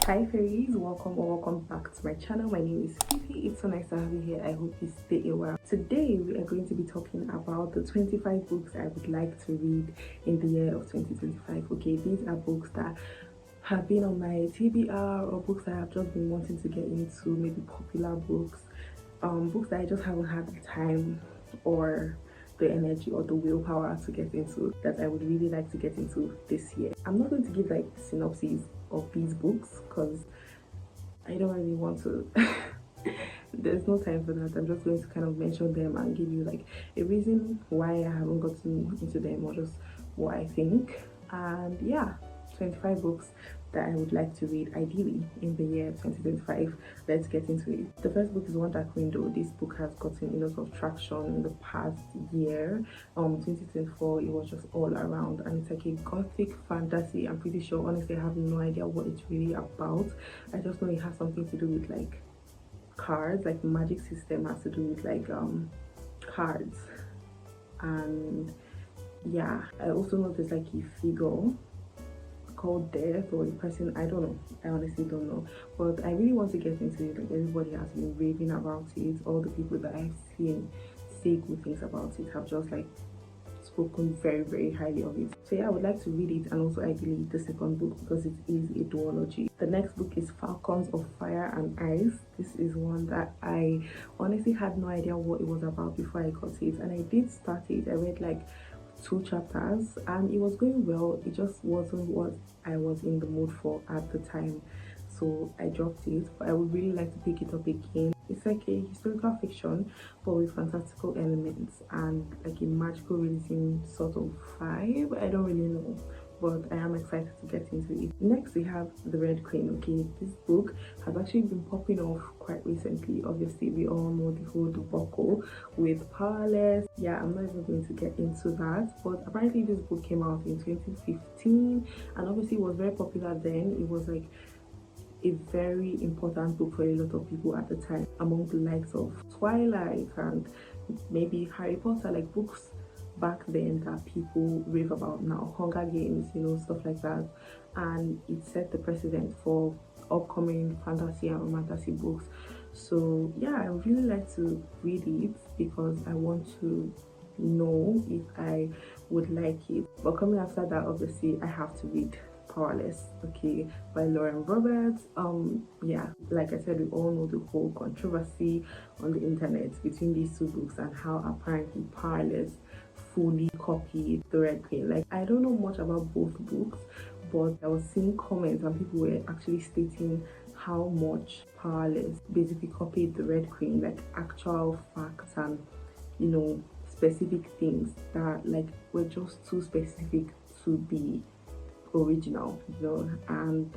Hi fairies, welcome or welcome back to my channel. My name is Fifi. It's so nice to have you here. I hope you stay a while. Today we are going to be talking about the 25 books I would like to read in the year of 2025. Okay, these are books that have been on my TBR or books that I've just been wanting to get into, maybe popular books, books that I just haven't had the time or the energy or the willpower to get into, that I would really like to get into this year. I'm not going to give like synopses of these books because I don't really want to. There's no time for that. I'm just going to kind of mention them and give you like a reason why I haven't gotten into them or just what I think. And yeah, 25 books that I would like to read ideally in the year 2025. Let's get into it. The first book is One Dark Window. This book has gotten a lot of traction in the past year. 2024, it was just all around, and it's like a gothic fantasy. I'm pretty sure, honestly, I have no idea what it's really about. I just know it has something to do with like cards, like the magic system has to do with like cards. And yeah, I also know there's like a figure called Death or a person, I don't know, I honestly don't know, but I really want to get into it. Like everybody has been raving about it. All the people that I've seen say good things about it have just like spoken very highly of it. So yeah, I would like to read it, and also ideally the second book because it is a duology. The next book is Falcons of Fire and Ice. This is one that I honestly had no idea what it was about before I got it, and I did start it. I read like 2 chapters and it was going well. It just wasn't what I was in the mood for at the time, so I dropped it. But I would really like to pick it up again. It's like a historical fiction but with fantastical elements and like a magical realism sort of vibe. I don't really know, but I am excited to get into it. Next we have The Red Queen. Okay, this book has actually been popping off quite recently. Obviously we all know the whole debacle with Powerless. Yeah, I'm not even going to get into that, but apparently this book came out in 2015 and obviously it was very popular then. It was like a very important book for a lot of people at the time, among the likes of Twilight and maybe Harry Potter, like books back then that people rave about now, Hunger Games, you know, stuff like that. And it set the precedent for upcoming fantasy and fantasy books. So yeah, I would really like to read it because I want to know if I would like it. But coming after that, obviously I have to read Powerless, okay, by Lauren Roberts. Yeah, like I said, we all know the whole controversy on the internet between these 2 books and how apparently Powerless fully copied The Red Queen. Like, I don't know much about both books, but I was seeing comments and people were actually stating how much Powerless basically copied The Red Queen, like actual facts and, you know, specific things that like were just too specific to be original, you know, and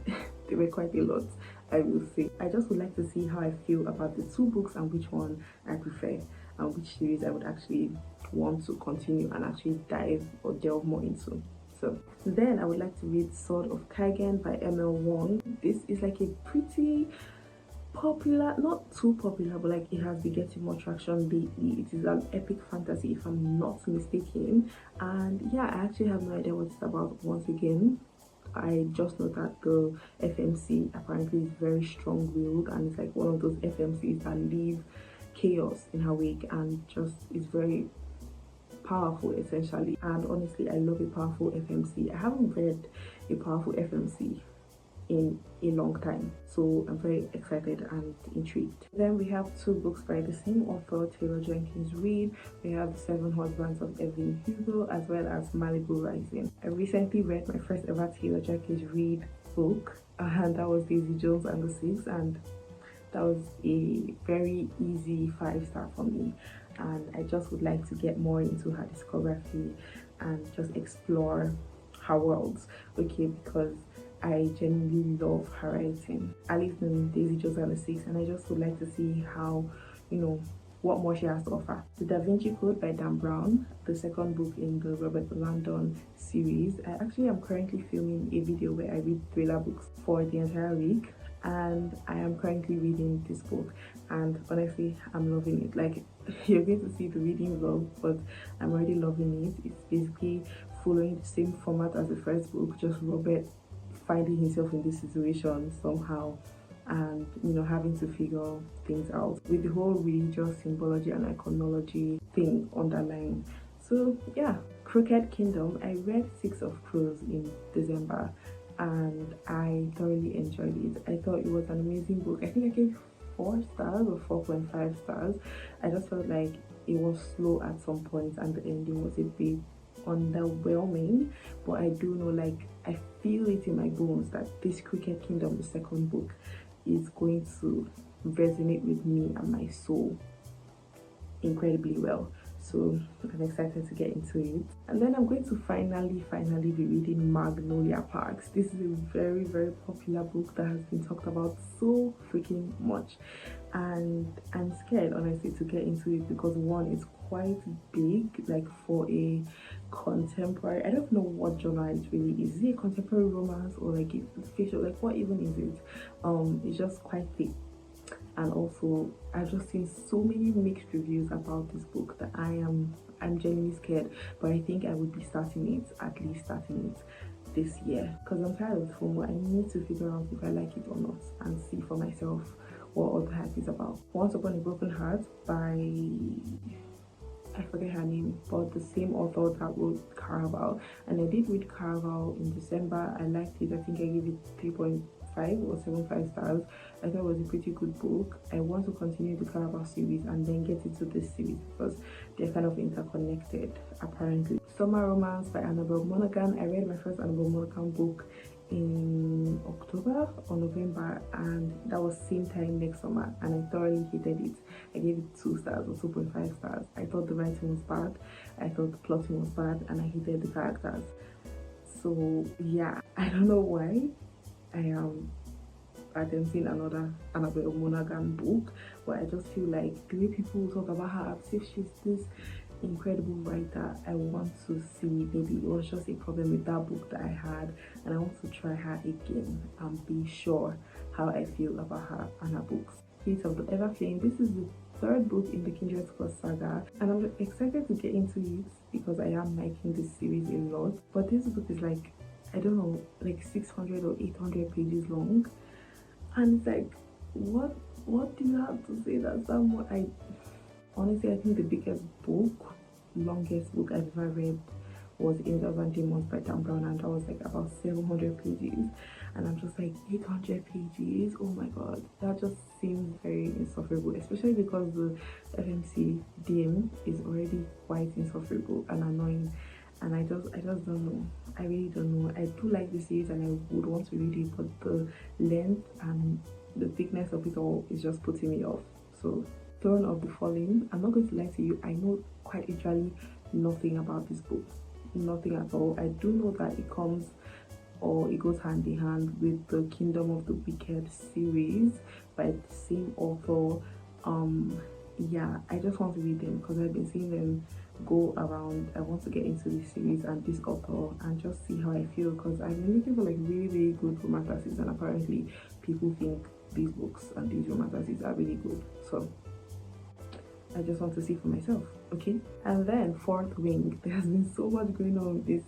they were quite a lot, I will say. I just would like to see how I feel about the 2 books and which one I prefer and which series I would actually want to continue and actually dive or delve more into. So then I would like to read Sword of Kagan by ML Wong. This is like a pretty popular, not too popular, but like it has been getting more traction lately. It is an epic fantasy if I'm not mistaken, and yeah, I actually have no idea what it's about. Once again, I just know that the FMC apparently is very strong-willed and it's like one of those FMCs that leave chaos in her wake and just is very powerful essentially. And honestly, I love a powerful FMC. I haven't read a powerful FMC in a long time, so I'm very excited and intrigued. Then we have 2 books by the same author, Taylor Jenkins Reid. We have The 7 Husbands of Evelyn Hugo as well as Malibu Rising. I recently read my first ever Taylor Jenkins Reid book, and that was Daisy Jones and the Six, and that was a very easy 5-star for me. And I just would like to get more into her discography and just explore her worlds, okay, because I genuinely love her writing, at least in Daisy Jones and the Six, and I just would like to see how, you know, what more she has to offer. The Da Vinci Code by Dan Brown, the second book in the Robert Landon series. I actually am currently filming a video where I read thriller books for the entire week, and I am currently reading this book, and honestly I'm loving it. Like, you're going to see the reading vlog, but I'm already loving it. It's basically following the same format as the first book, just Robert finding himself in this situation somehow, and having to figure things out with the whole religious symbology and iconology thing underlying. So yeah, Crooked Kingdom. I read Six of Crows in December and I thoroughly enjoyed it. I thought it was an amazing book. I think I gave 4 stars or 4.5 stars. I just felt like it was slow at some points and the ending was a bit underwhelming, but I do know, like, I feel it in my bones that this Crooked Kingdom, the second book, is going to resonate with me and my soul incredibly well. So I'm excited to get into it. And then I'm going to finally be reading Magnolia Parks. This is a very popular book that has been talked about so freaking much, and I'm scared honestly to get into it because one, it's quite big, like for a contemporary, I don't know what genre it really is. Is it a contemporary romance or like a fiction? Like what even is it? It's just quite thick. And also I've just seen so many mixed reviews about this book that I'm genuinely scared, but I think I would be at least starting it this year because I'm tired of the FOMO. I need to figure out if I like it or not and see for myself what all the hype is about. Once Upon a Broken Heart by, I forget her name, but the same author that wrote Caraval, and I did read Caraval in December. I liked it. I think I gave it 3.5 or 7.5 stars. I thought it was a pretty good book. I want to continue the Caraval series and then get into this series because they're kind of interconnected apparently. Summer Romance by Annabelle Monaghan. I read my first Annabelle Monaghan book in October or November, and that was same time next summer, and I thoroughly hated it. I gave it 2 stars or 2.5 stars. I thought the writing was bad, I thought the plotting was bad, and I hated the characters. So yeah, I don't know why I am attempting another Annabelle Monaghan book, but I just feel like the way people talk about her as if she's this incredible writer, I want to see maybe it was just a problem with that book that I had, and I want to try her again and be sure how I feel about her and her books. Fate of the Everflame. This is the 3rd book in the Kindred Cross saga, and I'm excited to get into it because I am liking this series a lot. But this book is like, I don't know, like 600 or 800 pages long, and it's like, what do you have to say that's that much? Honestly, I think the biggest book, longest book I've ever read was Angels and Demons by Dan Brown, and that was like about 700 pages, and I'm just like, 800 pages, oh my god, that just seems very insufferable, especially because the FMC DM is already quite insufferable and annoying, and I just don't know. I really don't know. I do like the series and I would want to read it, but the length and the thickness of it all is just putting me off. So Throne of the Fallen, I'm not going to lie to you, I know quite literally nothing about this book, nothing at all. I do know that it comes, or it goes hand in hand with the Kingdom of the Wicked series by the same author. Yeah, I just want to read them because I've been seeing them go around. I want to get into this series and this author and just see how I feel, because I've been looking for like really good romanticists, and apparently people think these books and these romanticists are really good. So I just want to see for myself, okay? And then Fourth Wing. There has been so much going on with this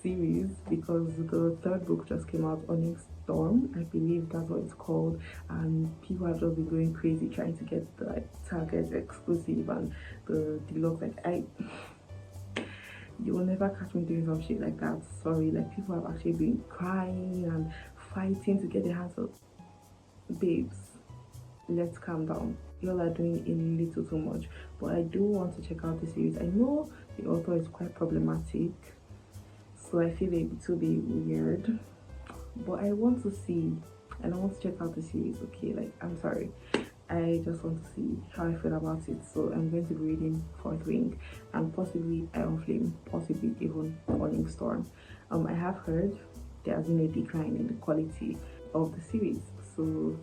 series because the 3rd book just came out, Onyx Storm, I believe that's what it's called, and people have just been going crazy trying to get the Target exclusive and the deluxe. Like, you will never catch me doing some shit like that, sorry. Like, people have actually been crying and fighting to get their hands up. Babes, let's calm down. Y'all are doing a little too much, but I do want to check out the series. I know the author is quite problematic, so I feel it will be weird, but I want to see and I want to check out the series, okay? Like, I'm sorry, I just want to see how I feel about it. So I'm going to be reading Fourth Wing and possibly Iron Flame, possibly even Falling Storm. I have heard there has been a decline in the quality of the series, so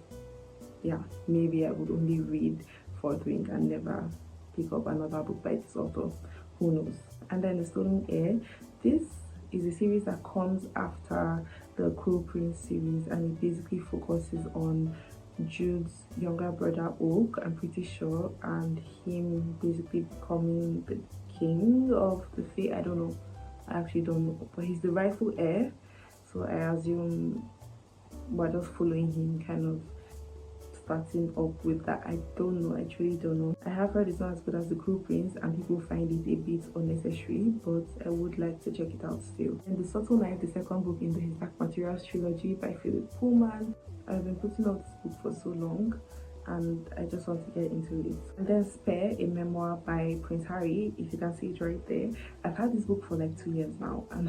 yeah, maybe I would only read Fourth Wing and never pick up another book by this author, who knows. And then The Stolen Heir. This is a series that comes after the Cruel Prince series, and it basically focuses on Jude's younger brother Oak, I'm pretty sure, and him basically becoming the king of the Fae. I don't know, I actually don't know, but he's the rightful heir. so I assume we're just following him, kind of starting up with that. I don't know, I truly don't know. I have heard it's not as good as the Cruel Prince and people find it a bit unnecessary, but I would like to check it out still. And The Subtle Knife, the second book in the His Dark Materials trilogy by Philip Pullman. I've been putting off this book for so long and I just want to get into it. And then Spare, a memoir by Prince Harry, if you can see it right there. I've had this book for like 2 years now and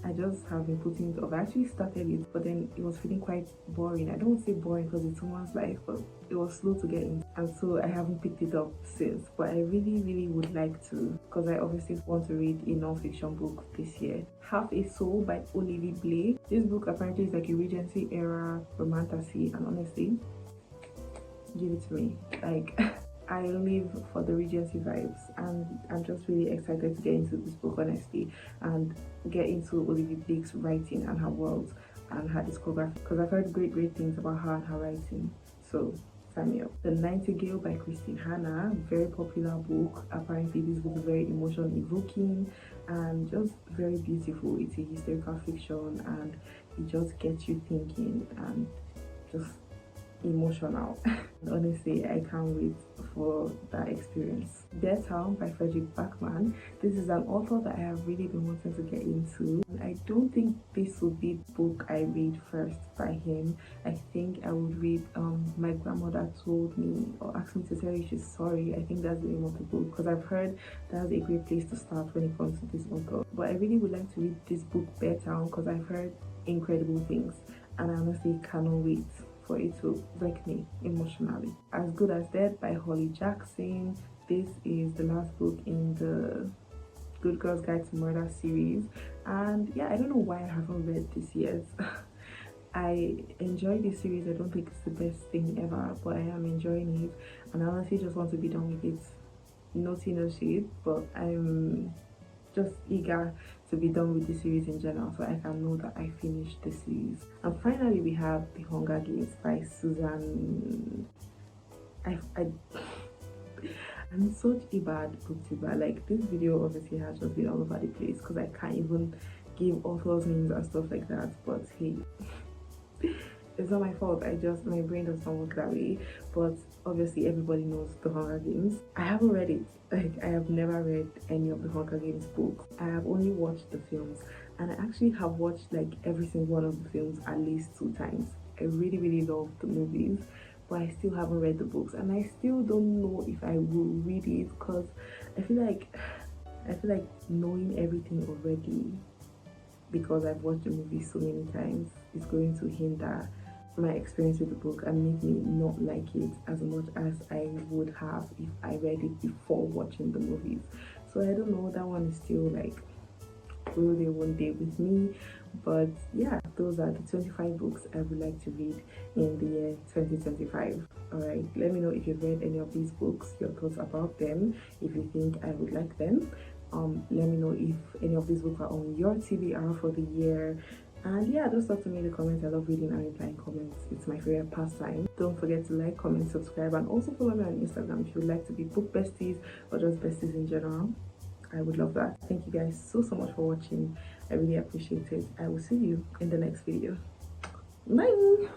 I just have been putting it off. I actually started it, but then it was feeling quite boring. I don't want to say boring because it's someone's life, but it was slow to get in, and so I haven't picked it up since. But I really would like to, because I obviously want to read a non-fiction book this year. Half a Soul by Olivia Blake. This book apparently is like a Regency era romantasy, and honestly, give it to me. Like I live for the Regency vibes, and I'm just really excited to get into this book, honestly, and get into Olivia Blake's writing and her world and her discography, because I've heard great things about her and her writing. So sign me up. The Nightingale by Christine Hanna, very popular book. Apparently this book is very emotion evoking and just very beautiful. It's a historical fiction and it just gets you thinking and just emotional. Honestly, I can't wait for that experience. Dead Town by Frederick Backman. This is an author that I have really been wanting to get into. I don't think this would be the book I read first by him. I think I would read My Grandmother Told Me, or Ask Me to Tell You She's Sorry. I think that's the name of the book, because I've heard that's a great place to start when it comes to this author. But I really would like to read this book, Dead Town, because I've heard incredible things and I honestly cannot wait for it to wreck me emotionally. As Good as Dead by Holly Jackson. This is the last book in the Good Girls Guide to Murder series, and yeah, I don't know why I haven't read this yet. I enjoy this series. I don't think it's the best thing ever, but I am enjoying it and I honestly just want to be done with it. No tea, no shade, but I'm just eager to be done with the series in general, so I can know that I finished the series. And finally we have The Hunger Games by Susan. I'm such a bad booktuber. Like, this video obviously has just been all over the place because I can't even give authors names and stuff like that, but hey, it's not my fault. My brain does not work that way. But obviously everybody knows The Hunger Games. I haven't read it. Like, I have never read any of The Hunger Games books. I have only watched the films, and I actually have watched like every single one of the films at least 2 times. I really love the movies, but I still haven't read the books, and I still don't know if I will read it because I feel like knowing everything already, because I've watched the movie so many times, is going to hinder my experience with the book and make me not like it as much as I would have if I read it before watching the movies. So I don't know, that one is still like will they one day with me. But yeah, those are the 25 books I would like to read in the year 2025. Alright, let me know if you've read any of these books, your thoughts about them, if you think I would like them. Let me know if any of these books are on your TBR for the year. And yeah, just talk to me in the comments. I love reading and replying comments. It's my favorite pastime. Don't forget to like, comment, subscribe, and also follow me on Instagram if you would like to be book besties or just besties in general. I would love that. Thank you guys so much for watching. I really appreciate it. I will see you in the next video. Bye.